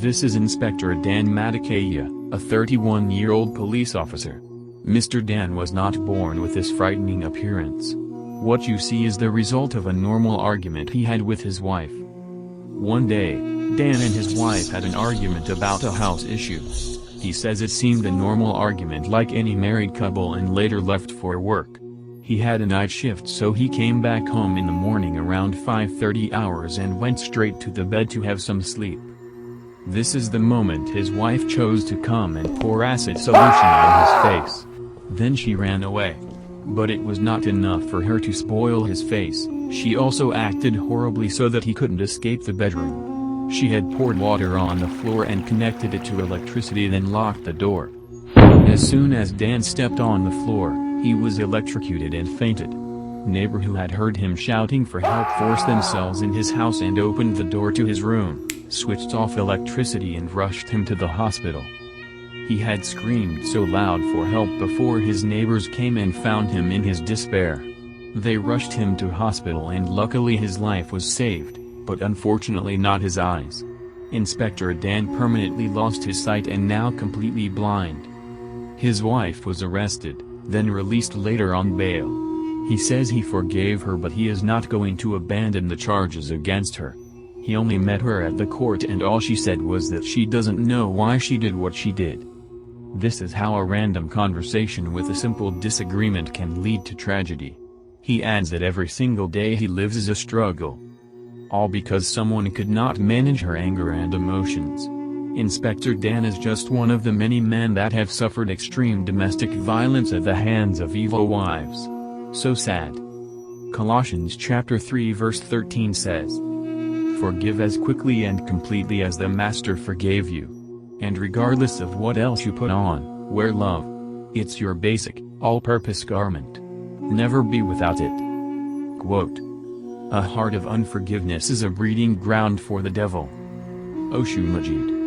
This is Inspector Dan Matakaya, a 31-year-old police officer. Mr. Dan was not born with this frightening appearance. What you see is the result of a normal argument he had with his wife. One day, Dan and his wife had an argument about a house issue. He says it seemed a normal argument like any married couple and later left for work. He had a night shift, so he came back home in the morning around 5:30 hours and went straight to the bed to have some sleep. This is the moment his wife chose to come and pour acid solution on his face. Then she ran away. But it was not enough for her to spoil his face, she also acted horribly so that he couldn't escape the bedroom. She had poured water on the floor and connected it to electricity, then locked the door. As soon as Dan stepped on the floor, he was electrocuted and fainted. Neighbor who had heard him shouting for help forced themselves in his house and opened the door to his room, switched off electricity and rushed him to the hospital. He had screamed so loud for help before his neighbors came and found him in his despair. They rushed him to hospital and luckily his life was saved, but unfortunately not his eyes. Inspector Dan permanently lost his sight and now completely blind. His wife was arrested, then released later on bail. He says he forgave her, but he is not going to abandon the charges against her. He only met her at the court and all she said was that she doesn't know why she did what she did. This is how a random conversation with a simple disagreement can lead to tragedy. He adds that every single day he lives is a struggle. All because someone could not manage her anger and emotions. Inspector Dan is just one of the many men that have suffered extreme domestic violence at the hands of evil wives. So sad. Colossians chapter 3 verse 13 says, "Forgive as quickly and completely as the Master forgave you." And regardless of what else you put on, wear love. It's your basic, all-purpose garment. Never be without it. Quote, "A heart of unforgiveness is a breeding ground for the devil." Oshu Majid.